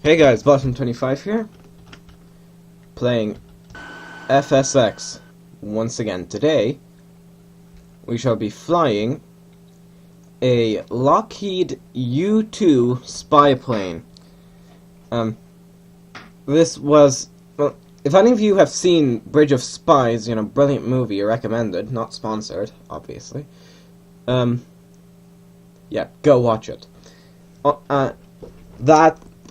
Hey guys, Bottom25 here, playing FSX once again. Today, we shall be flying a Lockheed U-2 spy plane. This was, well, if any of you have seen Bridge of Spies, brilliant movie, recommended, not sponsored, obviously. Yeah, go watch it.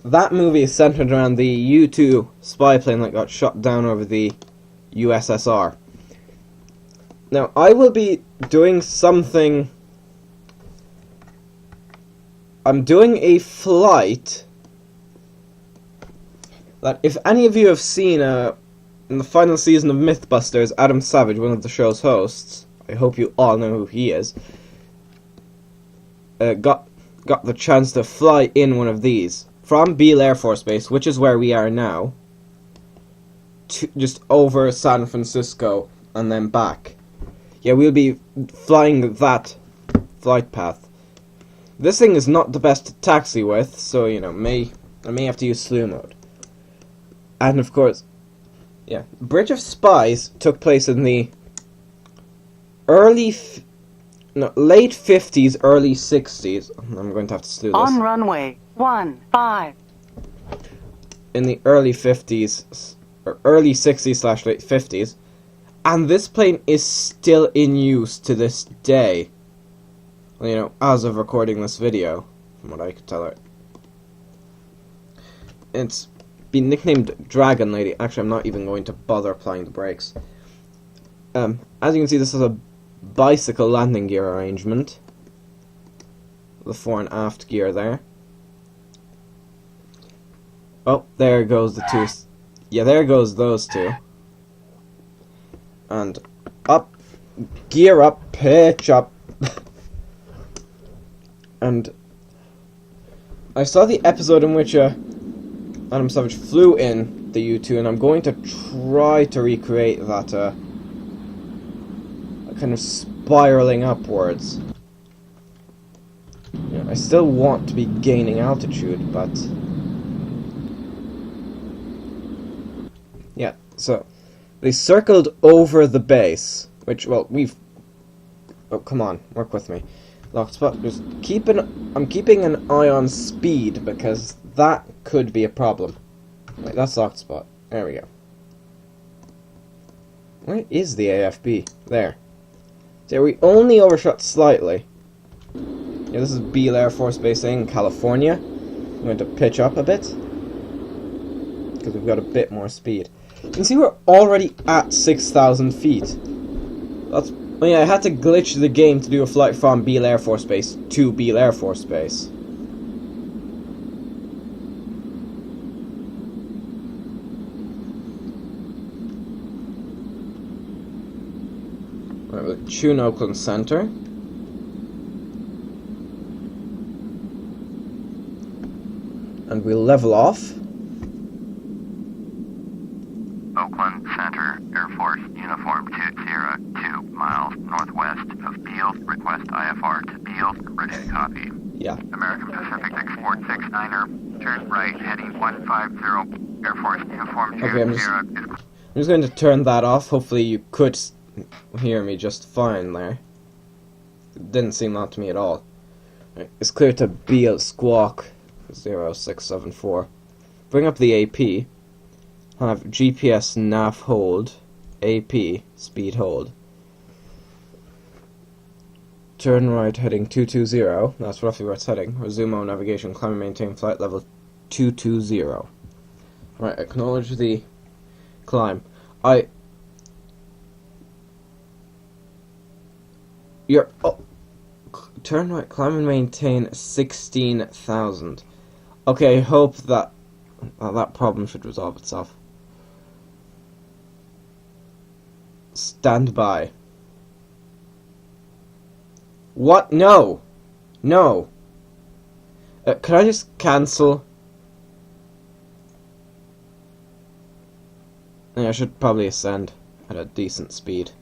That movie is centered around the U-2 spy plane that got shot down over the USSR. Now, I will be doing something. I'm doing a flight that, if any of you have seen in the final season of Mythbusters, Adam Savage, one of the show's hosts, I hope you all know who he is, got the chance to fly in one of these from Beale Air Force Base, which is where we are now, to just over San Francisco and then back. Yeah, we'll be flying that flight path. This thing is not the best to taxi with, so I may have to use slew mode. And of course, yeah, Bridge of Spies took place in the late 50s, early 60s. I'm going to have to slew this. On runway 15. In the early 50s, or early 60s / late 50s, and this plane is still in use to this day. Well, as of recording this video, from what I could tell. It's been nicknamed Dragon Lady. Actually, I'm not even going to bother applying the brakes. As you can see, this is a bicycle landing gear arrangement. The fore and aft gear there. Oh, there goes the two. Yeah, there goes those two. And up, gear up, pitch up. And I saw the episode in which Adam Savage flew in the U-2, and I'm going to try to recreate that kind of spiraling upwards. Yeah, I still want to be gaining altitude, but yeah, so they circled over the base, which, well, oh, come on, work with me. Locked spot, I'm keeping an eye on speed, because that could be a problem. Wait, that's locked spot. There we go. Where is the AFB? There. So we only overshot slightly. Yeah, this is Beale Air Force Base in California. I'm going to pitch up a bit, because we've got a bit more speed. You can see we're already at 6,000 feet. That's... Oh yeah, I had to glitch the game to do a flight from Beale Air Force Base to Beale Air Force Base. Right, we'll tune Oakland Center. And we'll level off. Oakland Center, Air Force Uniform 202 miles northwest of Beale. Request IFR to Beale. Ready to copy. Yeah. American Pacific 6469er. Turn right, heading 150. Air Force Uniform 20 Okay, I'm just going to turn that off. Hopefully you could hear me just fine there. It didn't seem that to me at all. Right, it's clear to Beale Squawk 0674. Bring up the AP. Have GPS nav hold, AP speed hold. Turn right heading 220. That's roughly where it's heading. Resume on navigation. Climb and maintain flight level 220. Right, acknowledge the climb. Turn right, climb and maintain 16,000. Okay, I hope that that problem should resolve itself. Stand by. What? No! No! Could I just cancel? Yeah, I should probably ascend at a decent speed.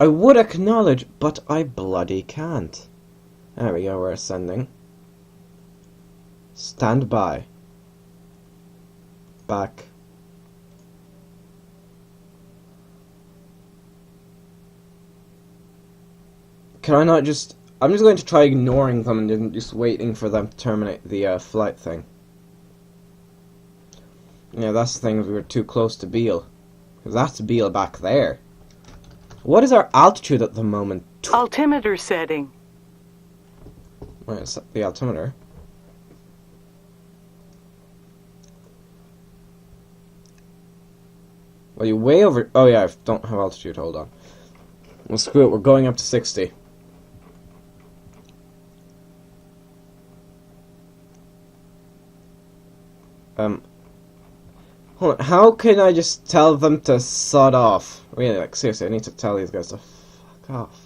I would acknowledge, but I bloody can't. There we go, we're ascending. Stand by. Back. Can I not just... I'm just going to try ignoring them and then just waiting for them to terminate the flight thing. Yeah, that's the thing, we were too close to Beale. Because that's Beale back there. What is our altitude at the moment? Altimeter setting. Wait, is that the altimeter? Well, you way over... Oh yeah, I don't have altitude, hold on. Well, screw it, we're going up to 60. Hold on, how can I just tell them to sod off? Really, like, seriously, I need to tell these guys to fuck off.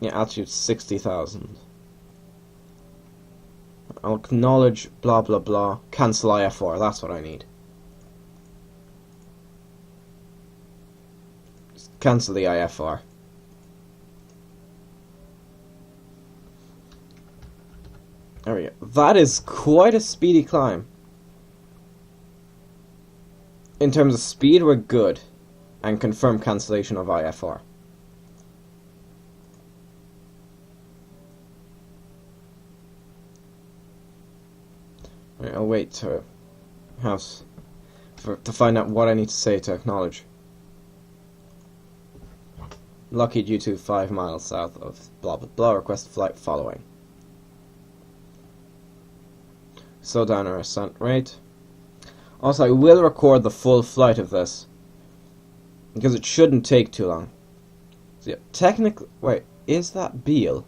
Yeah, altitude 60,000. I'll acknowledge blah blah blah. Cancel IFR, that's what I need. Just cancel the IFR. There we go. That is quite a speedy climb. In terms of speed, we're good. And confirm cancellation of IFR. Right, I'll wait to find out what I need to say to acknowledge. Lockheed U-2 5 miles south of blah blah blah. Request flight following. Slow down our ascent rate. Also, I will record the full flight of this, because it shouldn't take too long. So yeah, technically, wait, is that Beale?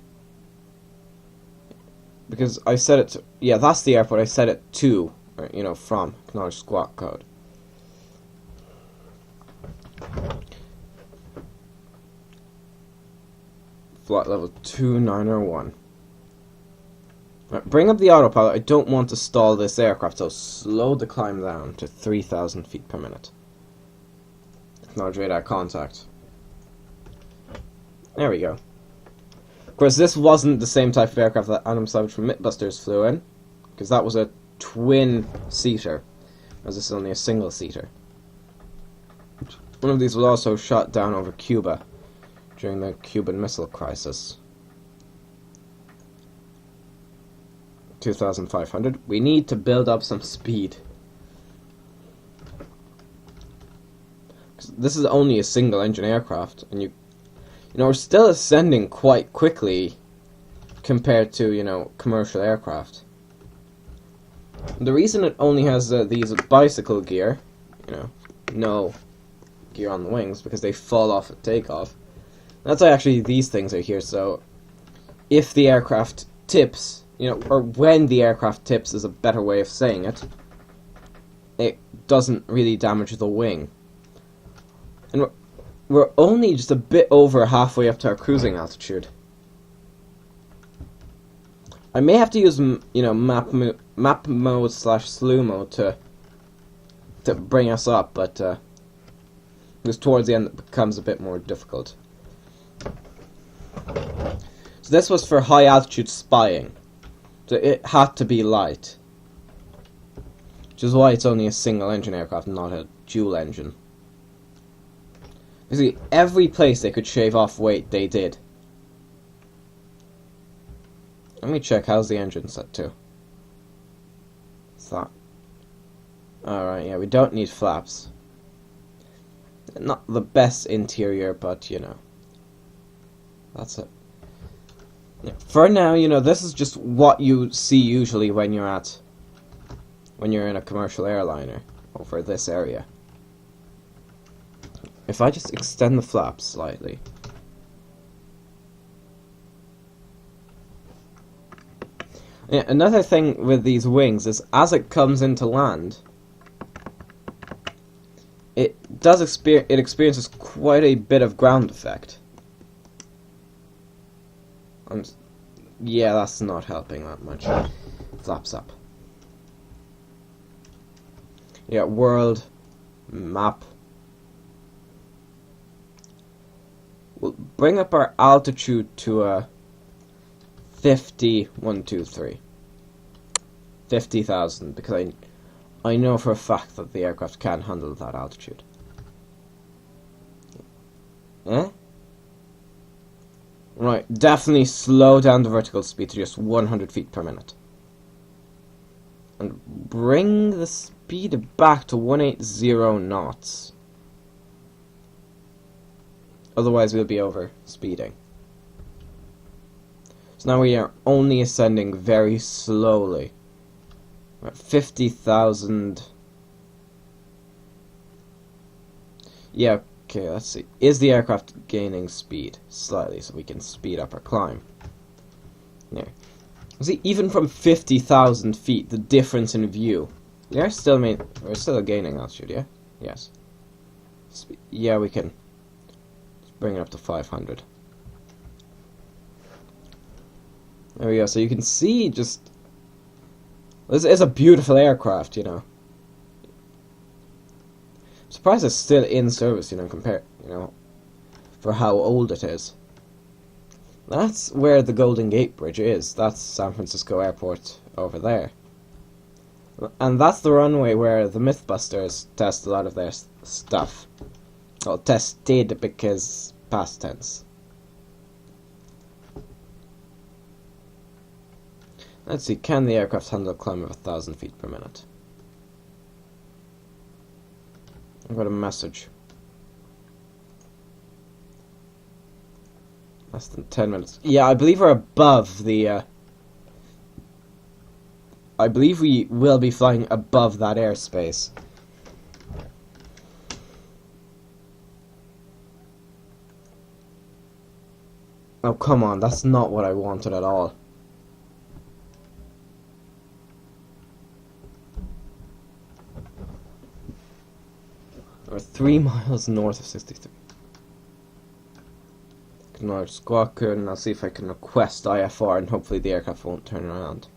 Because I set it to, yeah, that's the airport I set it to, or, you know, from, acknowledge squawk code. Flight level 2901. Right, bring up the autopilot. I don't want to stall this aircraft, so slow the climb down to 3,000 feet per minute. Acknowledge radar contact. There we go. Of course, this wasn't the same type of aircraft that Adam Savage from Mythbusters flew in, because that was a twin-seater, whereas this is only a single-seater. One of these was also shot down over Cuba during the Cuban Missile Crisis. 2,500. We need to build up some speed. This is only a single engine aircraft, and you know, we're still ascending quite quickly compared to, you know, commercial aircraft. The reason it only has these bicycle gear, you know, no gear on the wings, because they fall off at takeoff. That's why actually these things are here, so if the aircraft tips, you know, or when the aircraft tips is a better way of saying it, it doesn't really damage the wing. And we're only just a bit over halfway up to our cruising altitude. I may have to use, you know, map mode / slew mode to bring us up, but because towards the end it becomes a bit more difficult. So this was for high altitude spying. So it had to be light. Which is why it's only a single engine aircraft, not a dual engine. You see, every place they could shave off weight, they did. Let me check, how's the engine set to? What's that? Alright, yeah, we don't need flaps. Not the best interior, but, you know. That's it. Yeah. For now, you know, this is just what you see usually when you're in a commercial airliner over this area. If I just extend the flaps slightly. Yeah, another thing with these wings is as it comes into land, it experiences quite a bit of ground effect. Yeah, that's not helping that much. Flaps up. Yeah, world map. We'll bring up our altitude to 50,123. 50,000, because I know for a fact that the aircraft can handle that altitude. Eh? Right, definitely slow down the vertical speed to just 100 feet per minute. And bring the speed back to 180 knots. Otherwise we'll be over speeding. So now we are only ascending very slowly. We're at 50,000. Yeah, okay, let's see. Is the aircraft gaining speed? Slightly, so we can speed up our climb. There. See, even from 50,000 feet, the difference in view. We're still gaining altitude, yeah? Yes. Yeah, we can. Let's bring it up to 500. There we go. So you can see just. This is a beautiful aircraft, you know. I'm surprised it's still in service, you know, for how old it is. That's where the Golden Gate Bridge is. That's San Francisco Airport over there. And that's the runway where the Mythbusters test a lot of their stuff. Well, tested because past tense. Let's see, can the aircraft handle a climb of 1,000 feet per minute? I've got a message. Less than 10 minutes. Yeah, I believe we're above the, I believe we will be flying above that airspace. Oh, come on, that's not what I wanted at all. We're 3 miles north of 63. Acknowledge squawker, and I'll see if I can request IFR, and hopefully the aircraft won't turn around.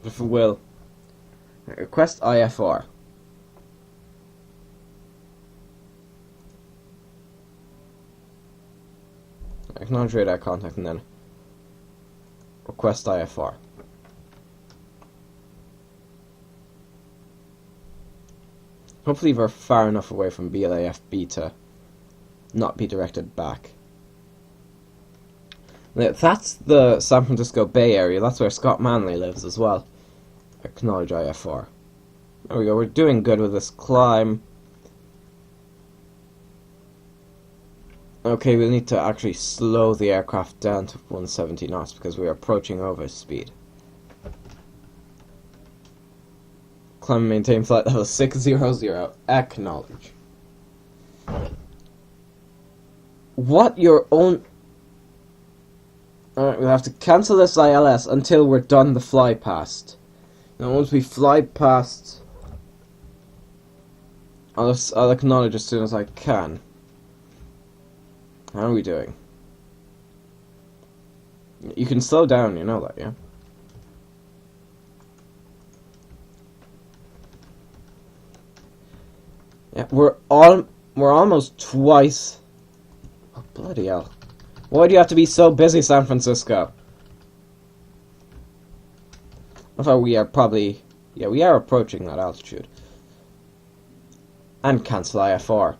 But if it will, request IFR. Acknowledge radar contact, and then request IFR. Hopefully we're far enough away from Beale AFB to not be directed back. That's the San Francisco Bay Area. That's where Scott Manley lives as well. Acknowledge IFR. There we go. We're doing good with this climb. Okay, we'll need to actually slow the aircraft down to 170 knots because we are approaching over speed. Climb and maintain flight level 600. Acknowledge. What? Your own... Alright, we'll have to cancel this ILS until we're done the fly past. Now once we fly past... I'll acknowledge as soon as I can. How are we doing? You can slow down, you know that, yeah? Yeah, we're almost twice. Oh, bloody hell. Why do you have to be so busy, San Francisco? I thought we are probably... Yeah, we are approaching that altitude. And cancel IFR.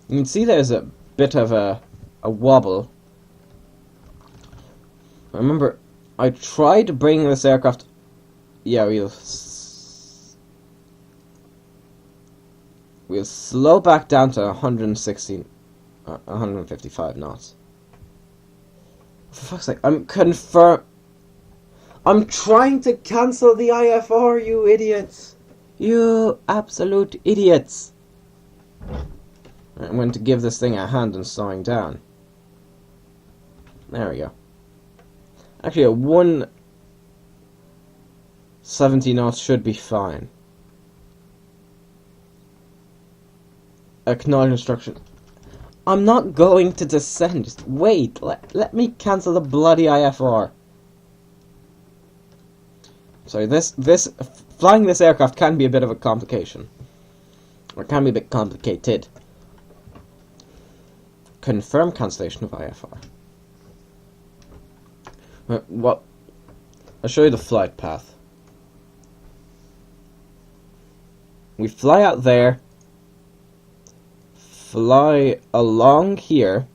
You can see there's a bit of a wobble. Remember, I tried to bring this aircraft... Yeah, we'll slow back down to 155 knots. For fuck's sake, I'm trying to cancel the IFR, you idiots! You absolute idiots! I'm going to give this thing a hand in slowing down. There we go. Actually, a 170 knots should be fine. Acknowledge instruction. I'm not going to descend. Just wait. Let me cancel the bloody IFR. Sorry, flying this aircraft can be a bit of a complication. Or can be a bit complicated. confirm cancellation of IFR. What? I'll show you the flight path. We fly out there, fly along here,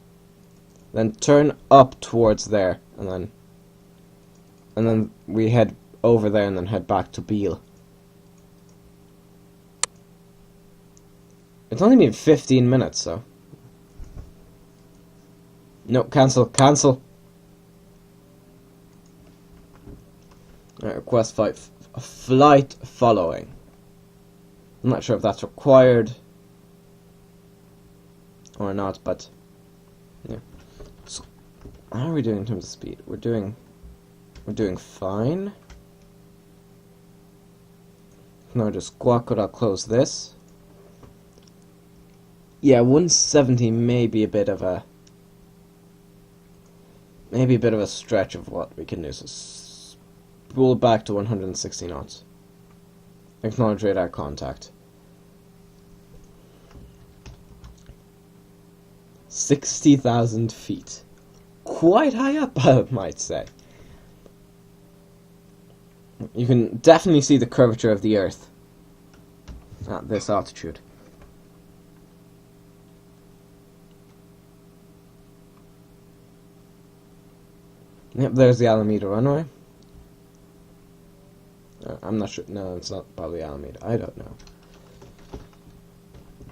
then turn up towards there, and then we head over there and then head back to Beale. It's only been 15 minutes, so. No, cancel. Request flight following. I'm not sure if that's required or not, but yeah. So, how are we doing in terms of speed? We're doing fine. Now just squawk it. I'll close this. Yeah, 170 may be a bit of a stretch of what we can do. So spool back to 160 knots. Acknowledge radar contact. 60,000 feet. Quite high up, I might say. You can definitely see the curvature of the Earth at this altitude. Yep, there's the Alameda runway. I'm not sure. No, it's not probably Alameda. I don't know.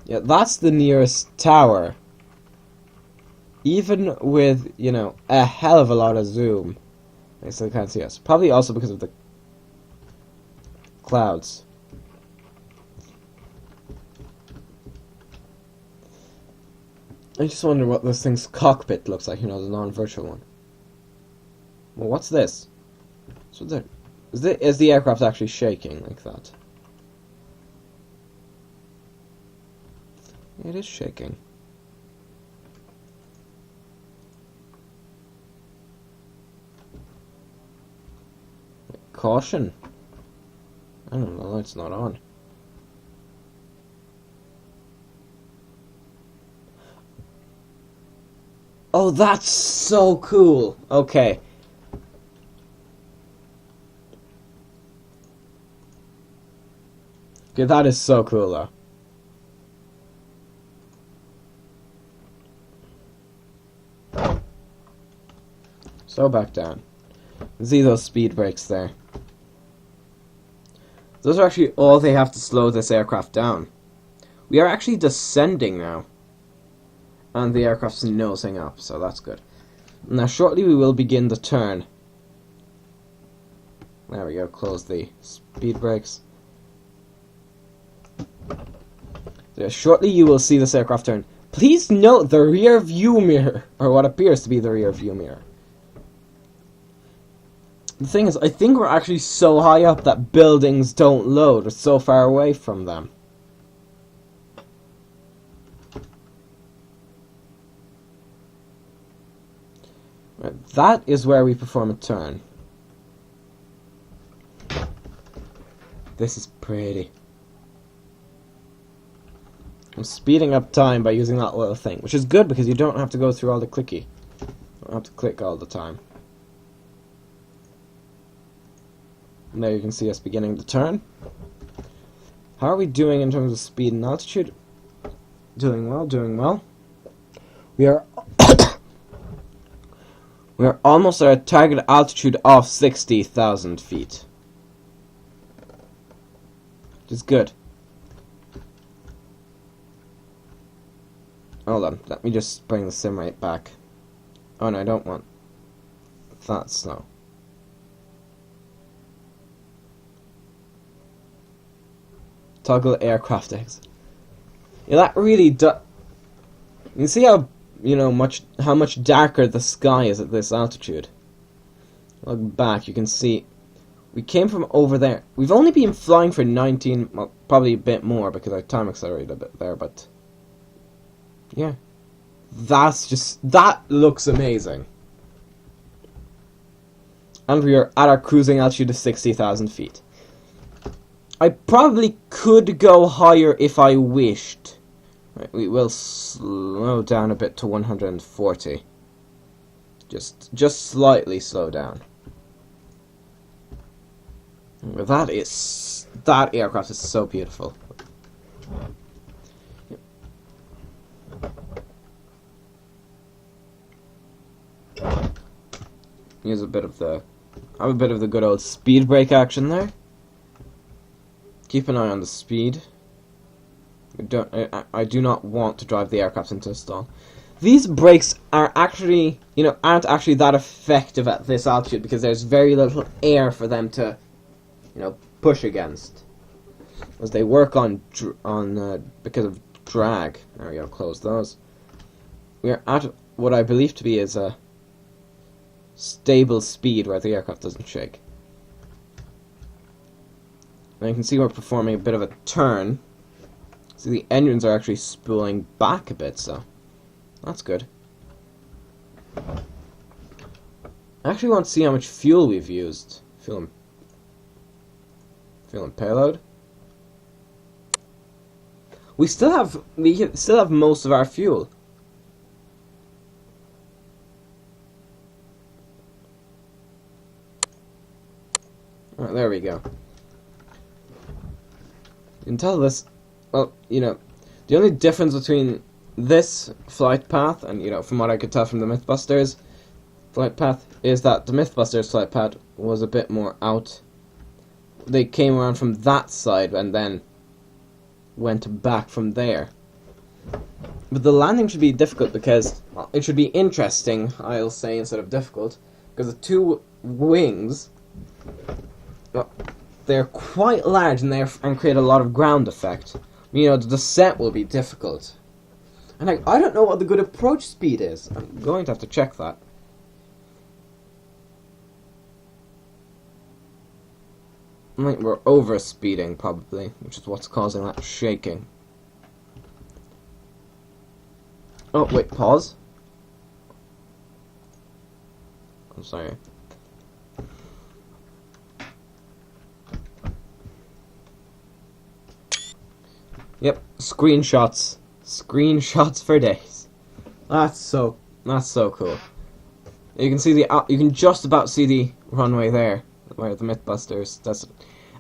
Yeah, that's the nearest tower. Even with, you know, a hell of a lot of zoom, they still can't see us. Probably also because of the clouds. I just wonder what this thing's cockpit looks like, you know, the non-virtual one. Well, what's this? So there, is the aircraft actually shaking like that? It is shaking. Caution. I don't know, it's not on. Oh, that's so cool. Okay. Okay, that is so cool, though. So back down. See those speed brakes there. Those are actually all they have to slow this aircraft down. We are actually descending now. And the aircraft's nosing up, so that's good. Now shortly we will begin the turn. There we go, close the speed brakes. So shortly you will see this aircraft turn. Please note the rear view mirror, or what appears to be the rear view mirror. The thing is, I think we're actually so high up that buildings don't load. We're so far away from them. Right, that is where we perform a turn. This is pretty. I'm speeding up time by using that little thing, which is good because you don't have to go through all the clicky. You don't have to click all the time. And there you can see us beginning the turn. How are we doing in terms of speed and altitude? Doing well, doing well. We are we are almost at our target altitude of 60,000 feet. Which is good. Hold on, let me just bring the sim rate back. Oh no, I don't want that slow. Toggle aircraft exit. Yeah, that really does. You see how, you know, how much darker the sky is at this altitude. Look back, you can see we came from over there. We've only been flying for 19, well, probably a bit more because I time accelerated a bit there, but yeah, that looks amazing. And we are at our cruising altitude of 60,000 feet. I probably could go higher if I wished, Right, we will slow down a bit to 140. Just slightly slow down. That aircraft is so beautiful. Use a bit of the, have a bit of the good old speed brake action there. Keep an eye on the speed. I do not want to drive the aircraft into a stall. These brakes are actually, aren't actually that effective at this altitude because there's very little air for them to, push against. As they work on because of drag. There we go. Close those. We are at what I believe to be is a stable speed where the aircraft doesn't shake. And you can see we're performing a bit of a turn. See, the engines are actually spooling back a bit, so that's good. I actually want to see how much fuel we've used. Fuel and payload. We still have most of our fuel. Alright, there we go. You can tell this, well, the only difference between this flight path and, from what I could tell from the Mythbusters flight path, is that the Mythbusters flight path was a bit more out. They came around from that side and then went back from there. But the landing should be difficult because, well, it should be interesting, I'll say, instead of difficult, because the two wings, well, they're quite large and create a lot of ground effect. The descent will be difficult. And I don't know what the good approach speed is. I'm going to have to check that. I think we're over-speeding, probably, which is what's causing that shaking. Oh, wait, pause. I'm sorry. Yep, screenshots. Screenshots for days. That's so cool. You can see you can just about see the runway there, where the Mythbusters does.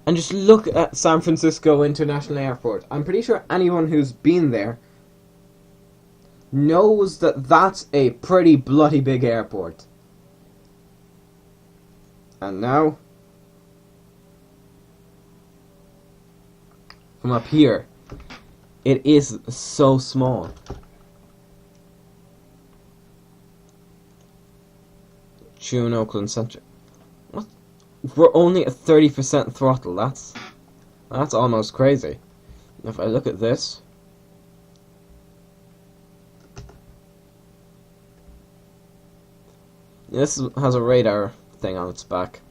And just look at San Francisco International Airport. I'm pretty sure anyone who's been there knows that that's a pretty bloody big airport. And now, from up here, it is so small. June, Oakland Central. What? We're only at 30% throttle. That's almost crazy. If I look at this, this has a radar thing on its back,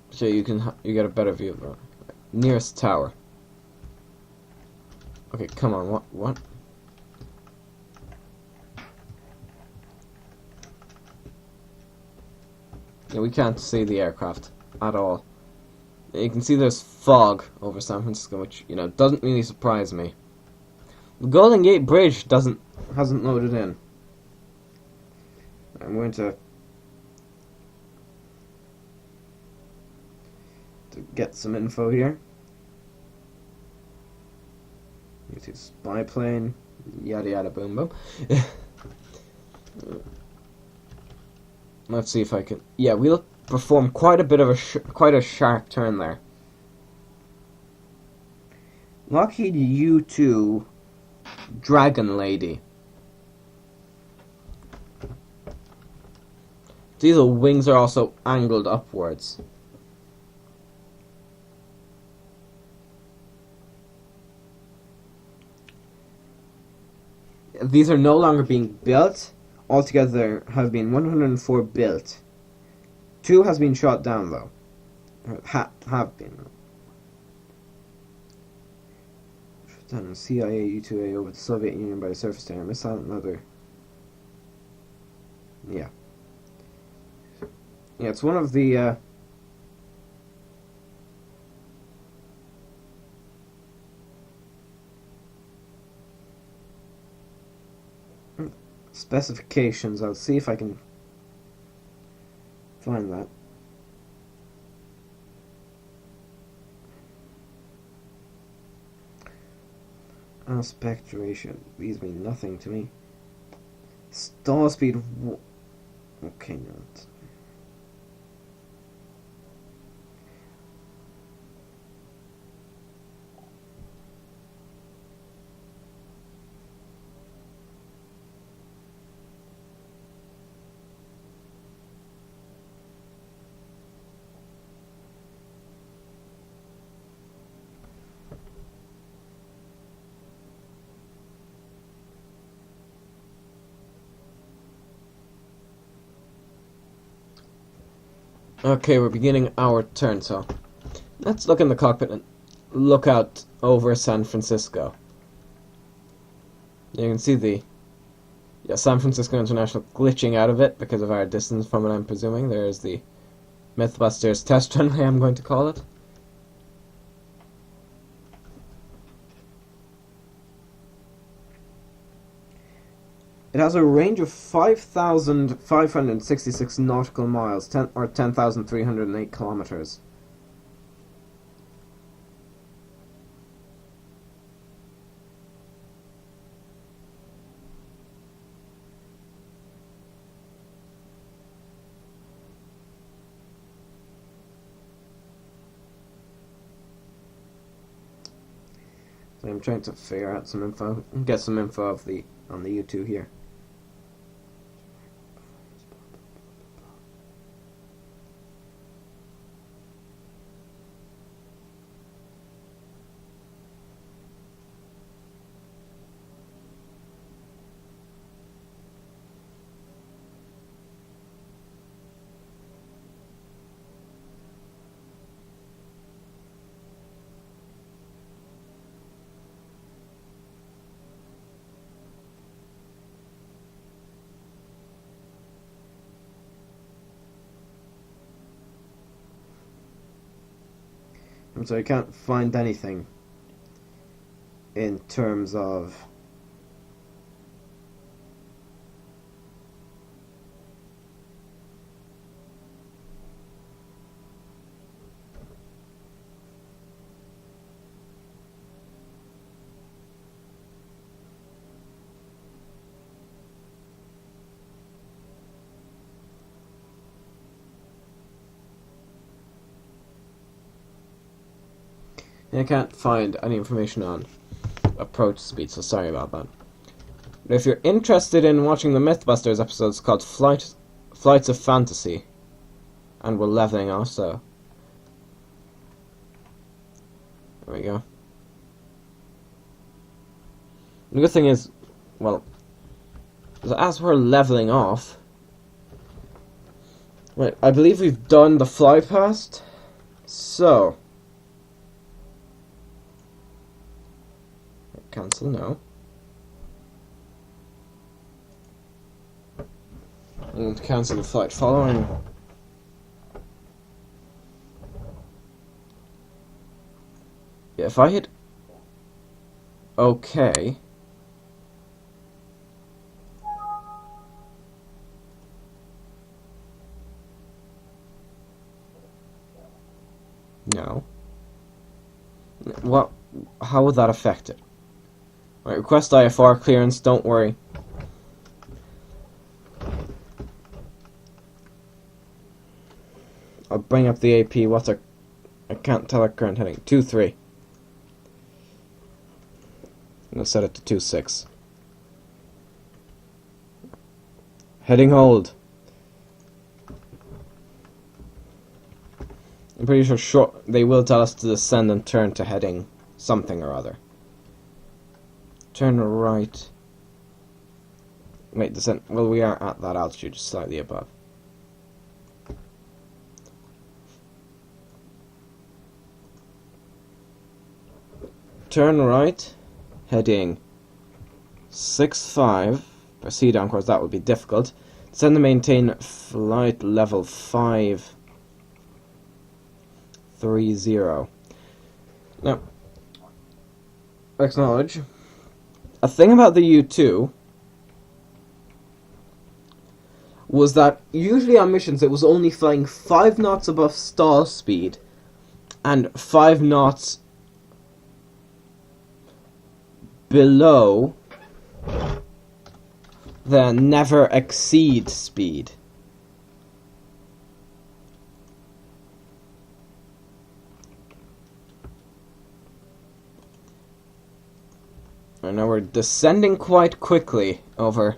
so you get a better view of it. Nearest tower. Okay, come on. What? Yeah, we can't see the aircraft at all. You can see there's fog over San Francisco, which, doesn't really surprise me. The Golden Gate Bridge hasn't loaded in. I'm going to get some info here. You see spy plane, yada yada boom boom. Let's see if I can. Yeah, we'll perform quite a bit of quite a sharp turn there. Lockheed U-2 Dragon Lady. See, the wings are also angled upwards. These are no longer being built. Altogether have been 104 built. 2 has been shot down though. Have been. Shot down in CIA U-2A over the Soviet Union by the surface to air missile. Another. Yeah. Yeah, it's one of the Specifications. I'll see if I can find that. Aspect ratio. These mean nothing to me. Stall speed. Okay, no. Okay, we're beginning our turn, so let's look in the cockpit and look out over San Francisco. You can see the San Francisco International glitching out of it because of our distance from it, I'm presuming. There's the Mythbusters test runway, I'm going to call it. It has a range of 5,566 nautical miles, or 10,308 kilometers. So I'm trying to figure out some info, get some info of on the U-2 here. And so I can't find anything in terms of I can't find any information on approach speed, so sorry about that. But if you're interested in watching the Mythbusters episodes called Flights of Fantasy, and we're leveling off, so there we go. The good thing is, well, as we're leveling off, right, I believe we've done the fly past, so cancel now. I'm going to cancel the flight following. Yeah, if I hit OK, no. What? How would that affect it? Right, request IFR clearance, don't worry. I'll bring up the AP, what's our... I can't tell our current heading. 2-3. I'm going to set it to 2-6. Heading hold. I'm pretty sure they will tell us to descend and turn to heading something or other. Turn right. Wait, descent. Well, we are at that altitude, just slightly above. Turn right, heading 6-5. Proceed on course, that would be difficult. Descend and maintain flight level 530. Now, acknowledge. A thing about the U-2 was that usually on missions it was only flying 5 knots above stall speed and 5 knots below the never exceed speed. And now we're descending quite quickly over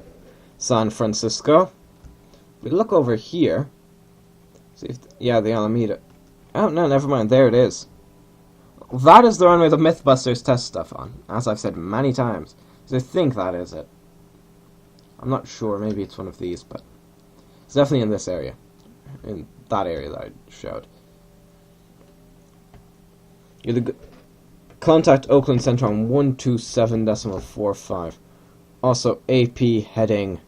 San Francisco. If we look over here, see if yeah, the Alameda. Oh no, never mind. There it is. That is the runway the Mythbusters test stuff on, as I've said many times. So I think that is it. I'm not sure. Maybe it's one of these, but it's definitely in this area, in that area that I showed. You're the contact Oakland Center on 127.45. Also AP heading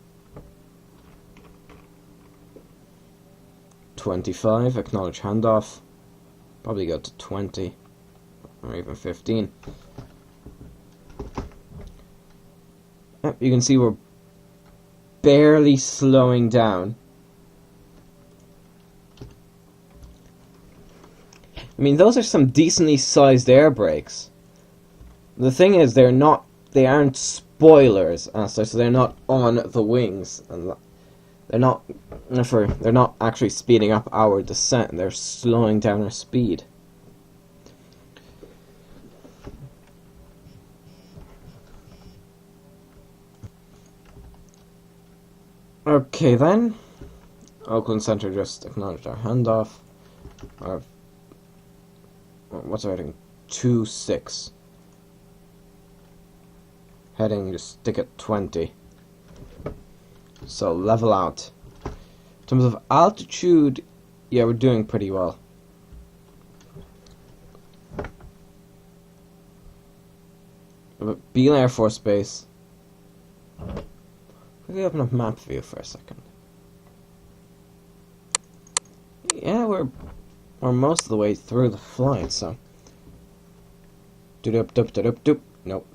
25. Acknowledge handoff. Probably go to 20 or even 15. Yep, you can see we're barely slowing down. I mean, those are some decently sized air brakes. The thing is, they aren't spoilers as such, so they're not on the wings, and they're not actually speeding up our descent. They're slowing down our speed. Okay then, Oakland Center just acknowledged our handoff. What's our heading? 2-6. Heading, just stick at 20. So level out. In terms of altitude, yeah, we're doing pretty well. But Beale Air Force Base. Quickly open up map view for a second. Yeah, we're most of the way through the flight, so. Doop. Nope.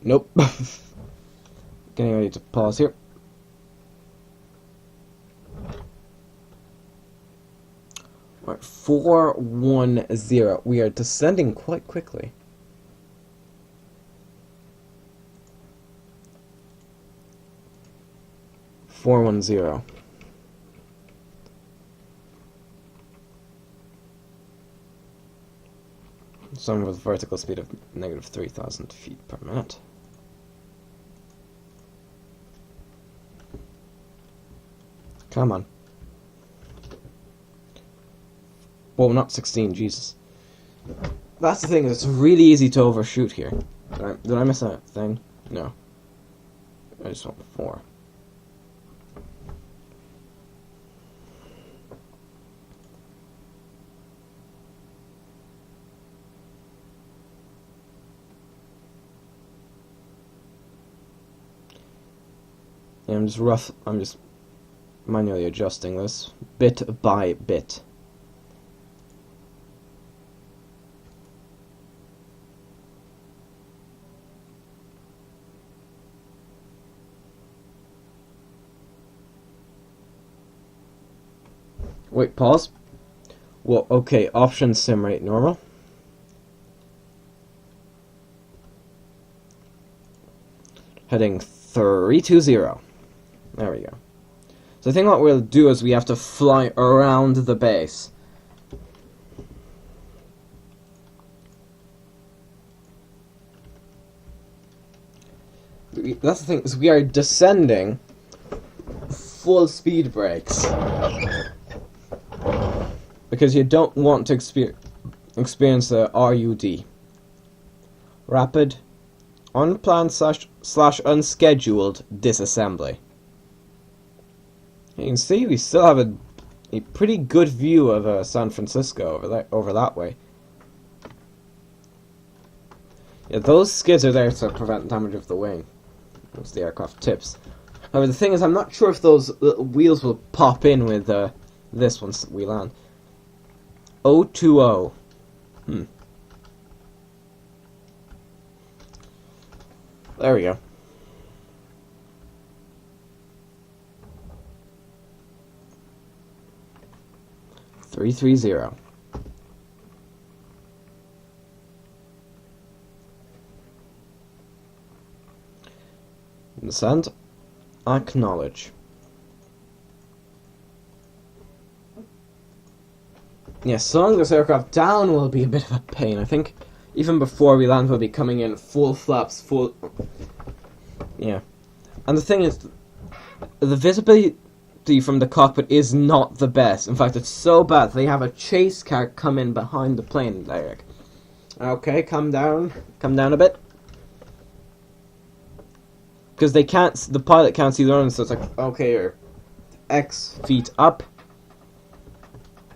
Nope. Getting ready to pause here. Right, 410. We are descending quite quickly. $410. Some with vertical speed of negative 3,000 feet per minute. Come on. Whoa, not 16, Jesus. That's the thing, it's really easy to overshoot here. Did I miss a thing? No. I just went 4. Yeah, I'm just manually adjusting this bit by bit. Wait, pause. Well, okay, option sim rate normal. Heading 320. There we go. So I think what we'll do is we have to fly around the base. That's the thing, is we are descending full speed brakes. Because you don't want to experience the RUD. Rapid, unplanned slash unscheduled disassembly. You can see we still have a pretty good view of San Francisco over that way. Yeah, those skids are there to prevent damage of the wing once the aircraft tips. However, the thing is, I'm not sure if those little wheels will pop in with this once we land. 020. There we go. 330. Descend. Acknowledge. Yes, slowing this aircraft down will be a bit of a pain. I think even before we land, we'll be coming in full flaps, full... Yeah. And the thing is, the visibility from the cockpit is not the best. In fact, it's so bad they have a chase car come in behind the plane, Derek. Okay, come down a bit. Because they can't, the pilot can't see the runway, so it's like, okay, you're X feet up.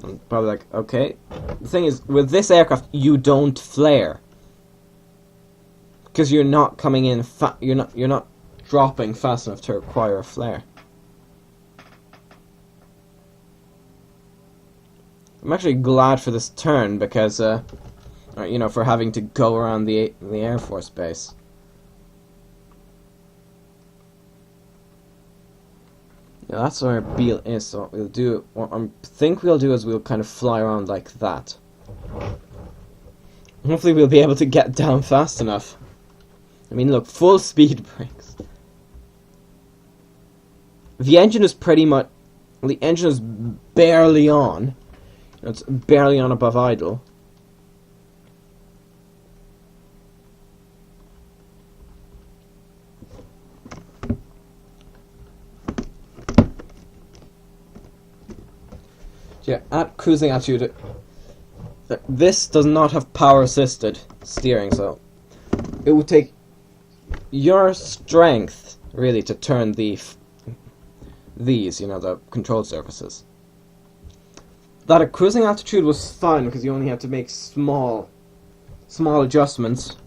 And probably like, okay. The thing is, with this aircraft, you don't flare. Because you're not coming in, you're not dropping fast enough to require a flare. I'm actually glad for this turn because, you know, for having to go around the Air Force Base. Yeah, that's where Beale is, so what I think we'll do is we'll kind of fly around like that. Hopefully we'll be able to get down fast enough. I mean, look, full speed brakes. The engine is pretty much... The engine is barely on. It's barely on above idle. Yeah, at cruising altitude, this does not have power assisted steering, so it would take your strength really to turn these, you know, the control surfaces. That at cruising altitude was fun because you only had to make small adjustments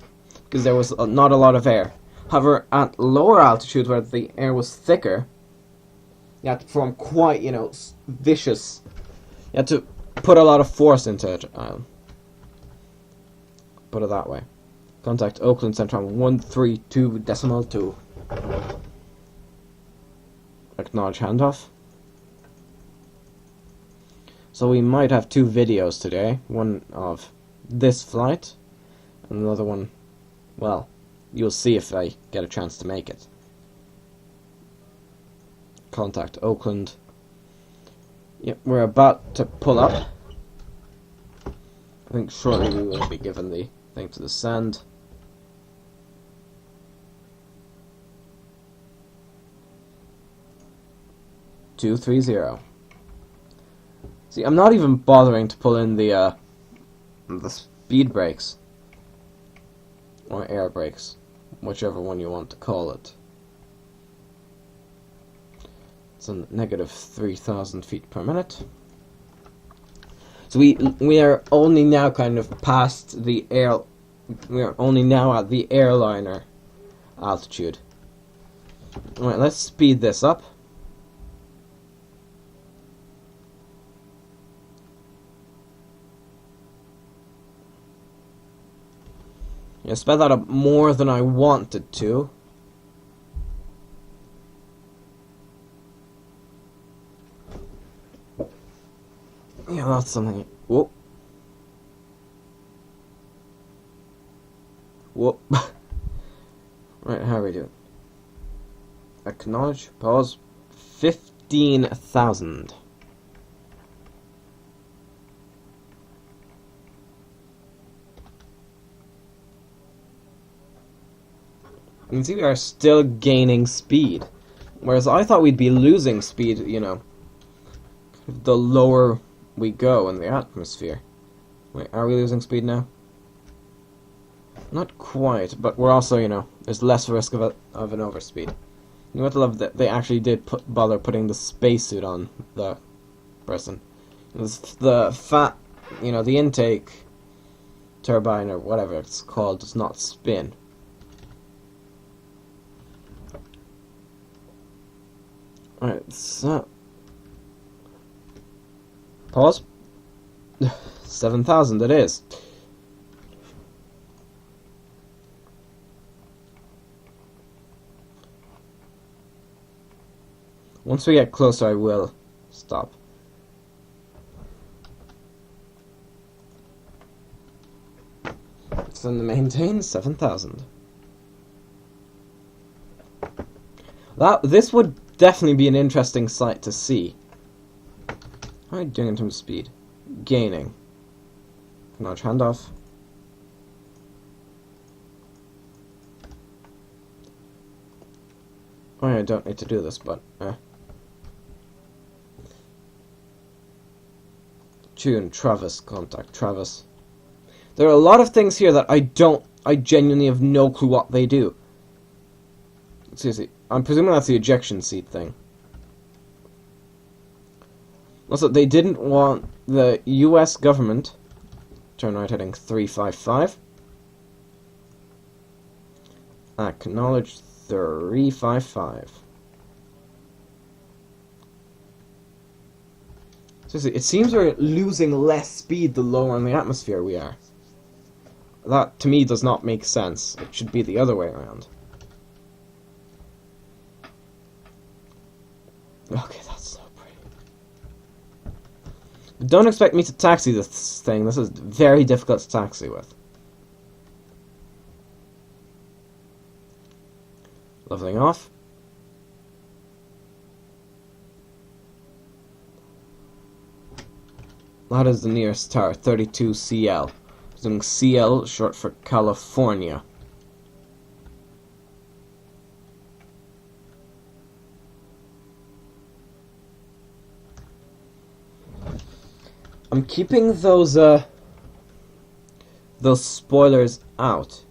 because there was not a lot of air. However, at lower altitude where the air was thicker, you had to perform quite, you know, vicious. You had to put a lot of force into it. Put it that way. Contact Oakland Central 132.2. Acknowledge handoff. So we might have two videos today. One of this flight, and another one, well, you'll see if I get a chance to make it. Contact Oakland. Yep, we're about to pull up. I think shortly we will be given the thing to descend. (230). See, I'm not even bothering to pull in the speed brakes or air brakes, whichever one you want to call it. It's a negative 3,000 feet per minute. So we are only now kind of past the air. We are only now at the airliner altitude. All right, let's speed this up. I sped that up more than I wanted to. Yeah, that's something. Whoop. Whoop. Right, how are we doing? Acknowledge, pause. 15,000. You can see we are still gaining speed. Whereas I thought we'd be losing speed, you know, the lower we go in the atmosphere. Wait, are we losing speed now? Not quite, but we're also, you know, there's less risk of an overspeed. You have to love that they actually did bother putting the spacesuit on the person. The you know, the intake turbine or whatever it's called does not spin. Alright, so... Pause. 7,000 it is. Once we get closer, I will stop. and maintain 7,000. This would definitely be an interesting sight to see. How are you doing in terms of speed? Gaining. Notch handoff. Oh yeah, I don't need to do this, but Tune, Travis, contact Travis. There are a lot of things here that I genuinely have no clue what they do. Seriously, I'm presuming that's the ejection seat thing. Also, they didn't want the US government, turn right heading 355, acknowledge 355. Seriously, it seems we're losing less speed the lower in the atmosphere we are. That, to me, does not make sense. It should be the other way around. Okay, that's so pretty. But don't expect me to taxi this thing. This is very difficult to taxi with. Leveling off. That is the nearest tower, 32 CL. Presuming CL short for California. I'm keeping those spoilers out.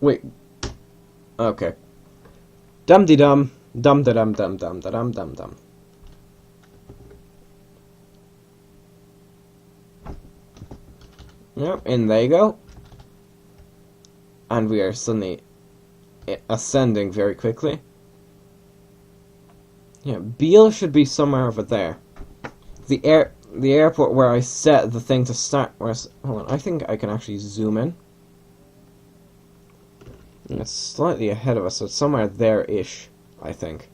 Wait. Okay. Dum de dum. Dum da dum dum dum da dum dum dum. Yep, and there you go. And we are suddenly ascending very quickly. Yeah, Beale should be somewhere over there. The airport where I set the thing to start. Hold on, I think I can actually zoom in. It's slightly ahead of us, so it's somewhere there-ish, I think.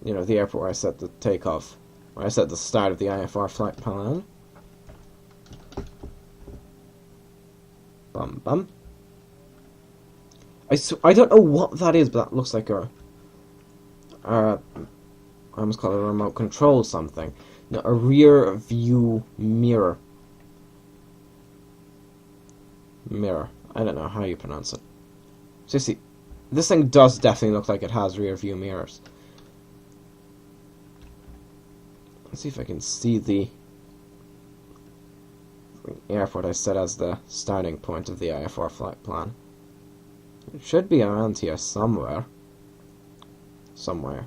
You know, the airport where I set the takeoff, where I set the start of the IFR flight plan. Bum bum. I don't know what that is, but that looks like I almost call it a remote control something. No, a rear view mirror. Mirror. I don't know how you pronounce it. Seriously, this thing does definitely look like it has rear view mirrors. Let's see if I can see the airport I set as the starting point of the IFR flight plan. It should be around here somewhere. Somewhere.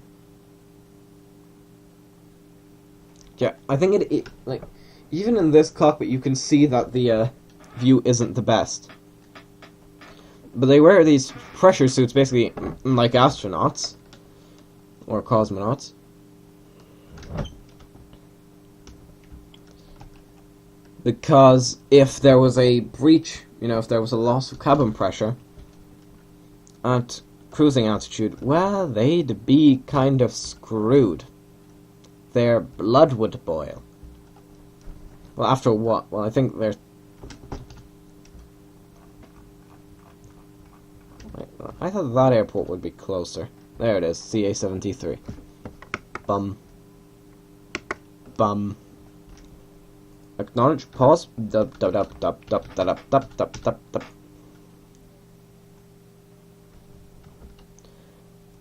Yeah, I think it like, even in this cockpit you can see that the view isn't the best. But they wear these pressure suits basically like astronauts. Or cosmonauts. Because if there was a breach, you know, if there was a loss of cabin pressure at cruising altitude, well, they'd be kind of screwed. Their blood would boil. Well, after what? Well, I think they're... I thought that airport would be closer. There it is, CA-73. Bum. Bum. Acknowledge, pause. Dub, dub, dub, dub, dub, dub, dub, dub, dub, dub.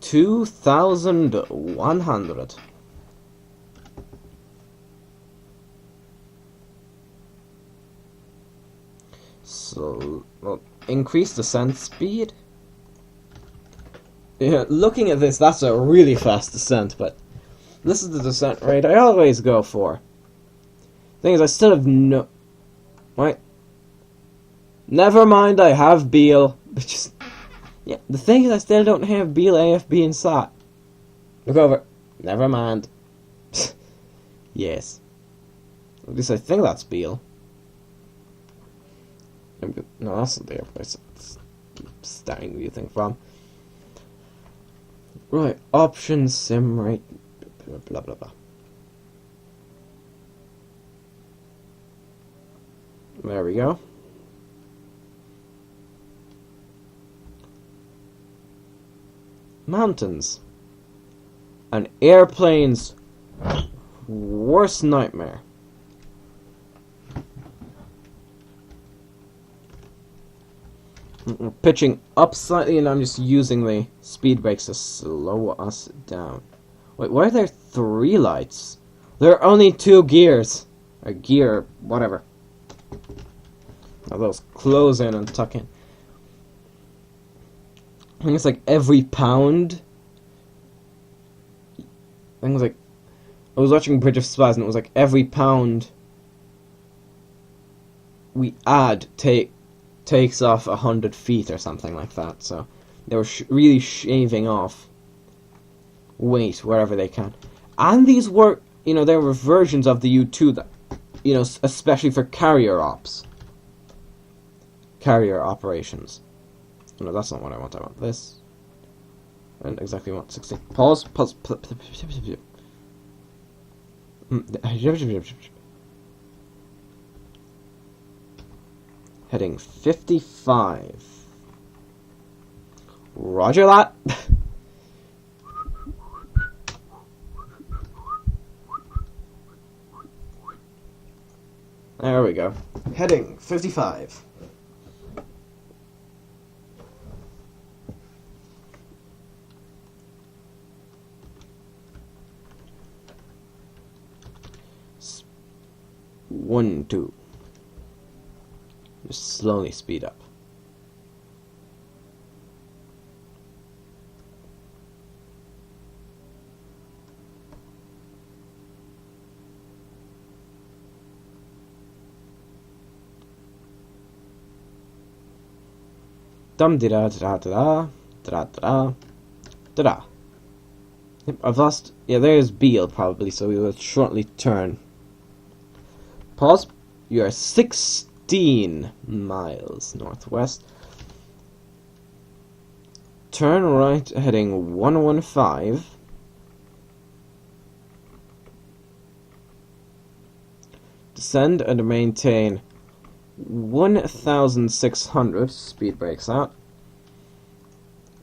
2,100. So, well, increase descent speed. Yeah, looking at this, that's a really fast descent, but this is the descent rate I always go for. Thing is, I still have no... Right? Never mind, I have Beale. But just... Yeah, the thing is, I still don't have Beale, AFB, and SAT. Look over. Never mind. Yes. At least I think that's Beale. No, that's not the airport. It's starting view thing from. Right, options, sim rate, blah blah blah. There we go. Mountains. An airplane's worst nightmare. We're pitching up slightly, and I'm just using the speed brakes to slow us down. Wait, why are there 3 lights? There are only 2 gears. Or gear, whatever. Now those close in and tuck in. I think it's like every pound. I think it was like, I was watching Bridge of Spies, and it was like every pound we add takes off 100 feet or something like that. So they were really shaving off weight wherever they can. And these were, you know, there were versions of the U-2 that, you know, especially for carrier operations. No, that's not what I want. I want this. And exactly what? 16. Pause. Heading 55. Roger that. There we go. Heading 55. One, 2. Just slowly speed up. Dum da da da da da da da da. Yep, I've lost. Yeah, there's Beale probably, so we will shortly turn. Pause. You are 16 miles northwest. Turn right, heading 115. Descend and maintain 1,600. Speed brakes out.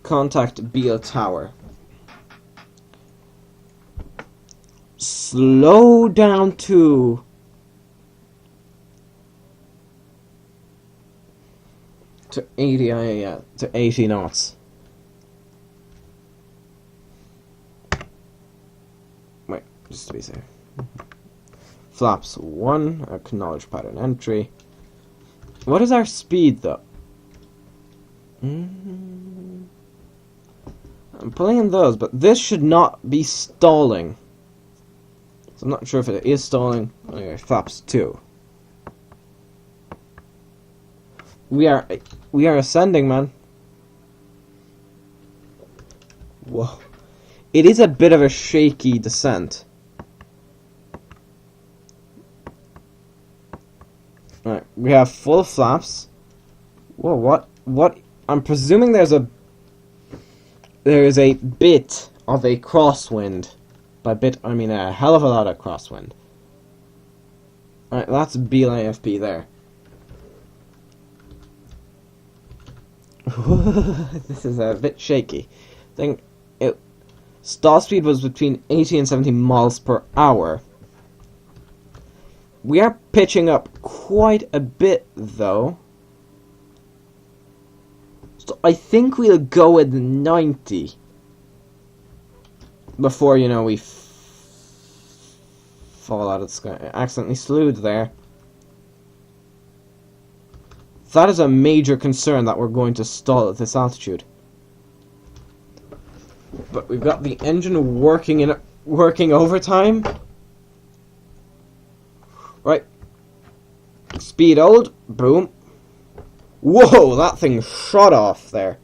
Contact Beale Tower. Slow down to 80, to 80 knots. Wait, just to be safe. Flaps 1, acknowledge pattern entry. What is our speed, though? I'm pulling in those, but this should not be stalling. So I'm not sure if it is stalling. Anyway, flaps 2. We are ascending, man. Whoa. It is a bit of a shaky descent. Alright, we have full flaps. Whoa, what? I'm presuming there is a bit of a crosswind. By bit, I mean a hell of a lot of crosswind. Alright, that's Beale AFB there. This is a bit shaky. I think stall speed was between 80 and 70 miles per hour. We are pitching up quite a bit, though. So I think we'll go with 90 before, you know, we fall out of the sky. I accidentally slewed there. That is a major concern, that we're going to stall at this altitude. But we've got the engine working overtime. Right. Speed hold. Boom. Whoa, that thing shot off there.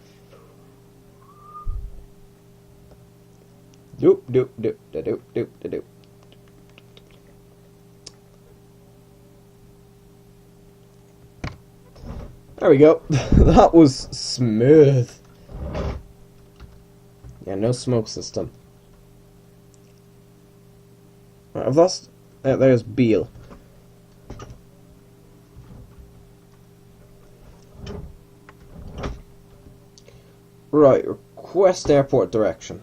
Doop doop doop doop doop doop. There we go. That was smooth. Yeah, no smoke system. Right, I've lost. There's Beale. Right, request airport direction.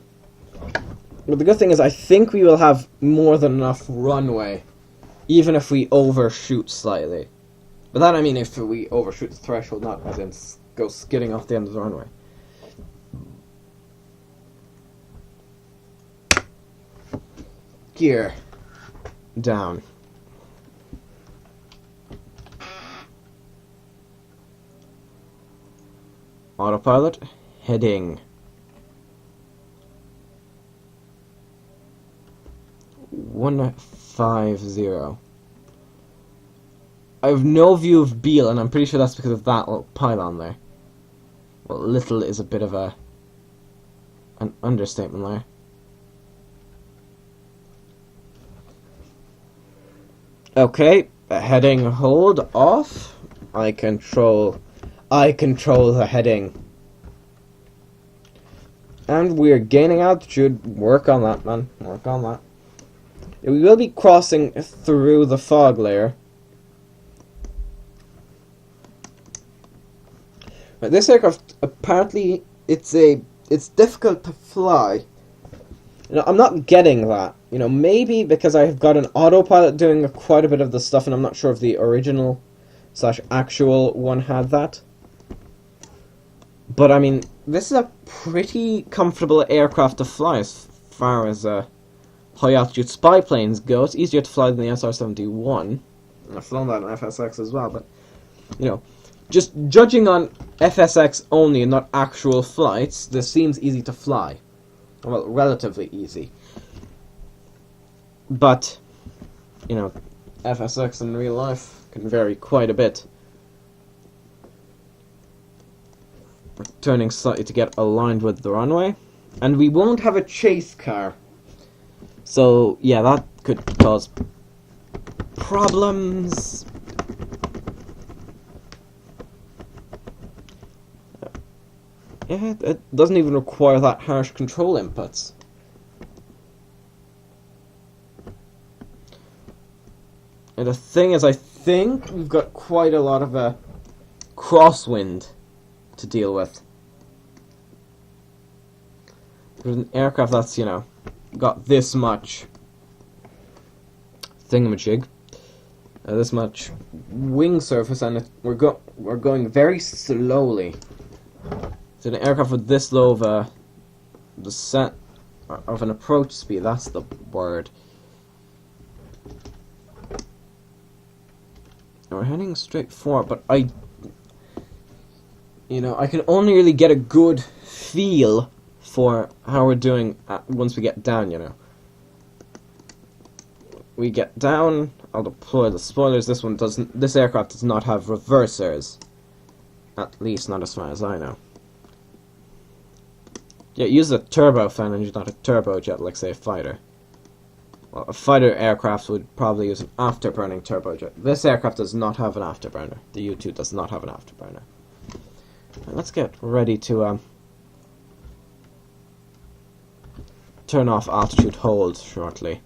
But the good thing is I think we will have more than enough runway, even if we overshoot slightly. But that I mean if we overshoot the threshold, not as in go skidding off the end of the runway. Gear down. Autopilot heading. 150. I have no view of Beale, and I'm pretty sure that's because of that little pylon there. Well, little is a bit of an understatement there. Okay, heading hold off. I control the heading. And we're gaining altitude. Work on that, man. Work on that. We will be crossing through the fog layer. But this aircraft, apparently, it's difficult to fly. You know, I'm not getting that. You know, maybe because I've got an autopilot doing quite a bit of the stuff, and I'm not sure if the original / actual one had that. But I mean, this is a pretty comfortable aircraft to fly as far as high altitude spy planes go. It's easier to fly than the SR-71. I've flown that on FSX as well, but you know, just judging on FSX only and not actual flights, this seems easy to fly. Well, relatively easy. But, you know, FSX in real life can vary quite a bit. We're turning slightly to get aligned with the runway. And we won't have a chase car. So, yeah, that could cause problems. Yeah, it doesn't even require that harsh control inputs. And the thing is, I think we've got quite a lot of crosswind to deal with. There's an aircraft that's, you know, got this much thingamajig, this much wing surface, and we're going very slowly. So an aircraft with this low of a descent of an approach speed, that's the word. And we're heading straight forward, but I can only really get a good feel for how we're doing once we get down, you know. We get down, I'll deploy the spoilers. This aircraft does not have reversers. At least not as far as I know. Yeah, it uses a turbofan and not a turbojet, like, say, a fighter. Well, a fighter aircraft would probably use an afterburning turbojet. This aircraft does not have an afterburner. The U-2 does not have an afterburner. Right, let's get ready to turn off altitude hold shortly.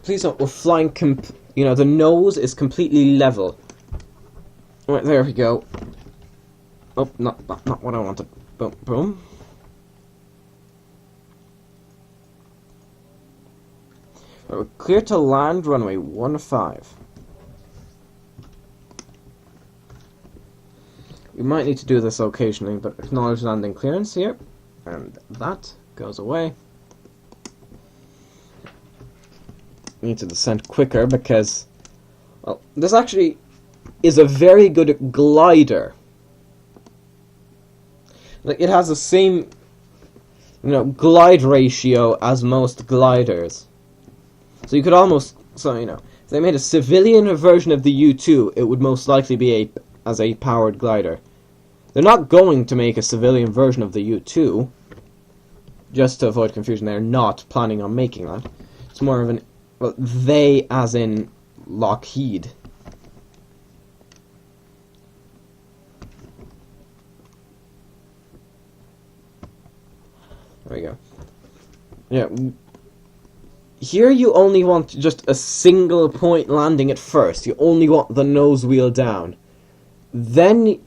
Please note, we're flying the nose is completely level. Right, there we go. Oh, not what I wanted. Boom, boom. Right, we're clear to land runway 15. We might need to do this occasionally, but acknowledge landing clearance here. And that goes away. We need to descend quicker because, well, this actually is a very good glider. Like, it has the same, glide ratio as most gliders. So you could almost, if they made a civilian version of the U-2, it would most likely be as a powered glider. They're not going to make a civilian version of the U-2. Just to avoid confusion, they're not planning on making that. It's more of an, well, they as in Lockheed. There we go. Yeah. Here you only want just a single point landing at first. You only want the nose wheel down. Then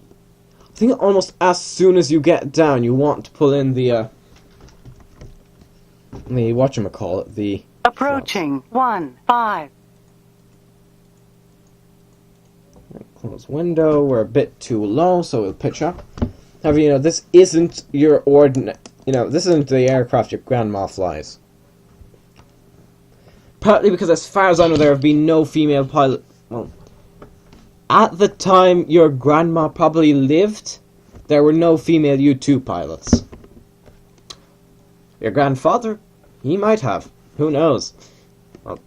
I think almost as soon as you get down, you want to pull in the whatchamacallit, the... Approaching 1-5. Close window, we're a bit too low, so we'll pitch up. However, this isn't your ordinary... this isn't the aircraft your grandma flies. Partly because, as far as I know, there have been no female pilot... Well, at the time your grandma probably lived, there were no female U-2 pilots. Your grandfather? He might have. Who knows? Well,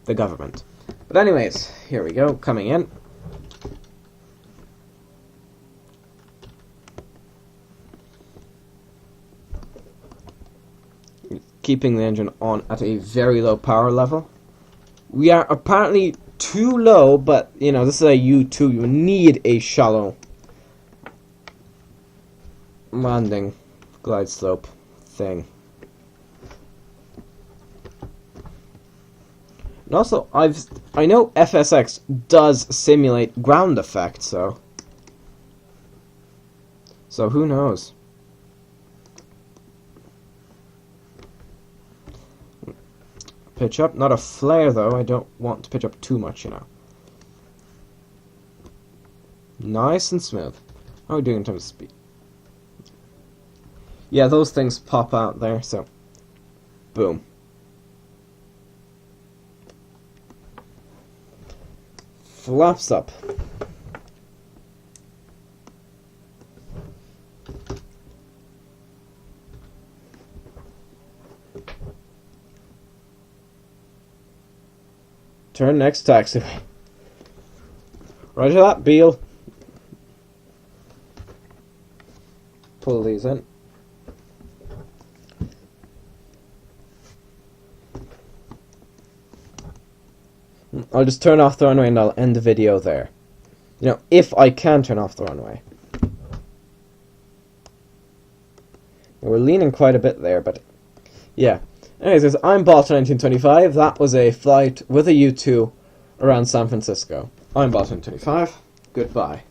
the government. But anyways, here we go, coming in. Keeping the engine on at a very low power level. We are apparently too low, but, this is a U-2. You need a shallow landing glide slope thing. And also, I know FSX does simulate ground effect, so who knows? Pitch up, not a flare though. I don't want to pitch up too much, Nice and smooth. How are we doing in terms of speed? Yeah, those things pop out there, so boom. Flaps up. Turn next taxiway. Roger that, Beale. Pull these in. I'll just turn off the runway and I'll end the video there. If I can turn off the runway. We're leaning quite a bit there, but yeah. Anyways, I'm Balta1925. That was a flight with a U-2 around San Francisco. I'm Balta1925. Goodbye.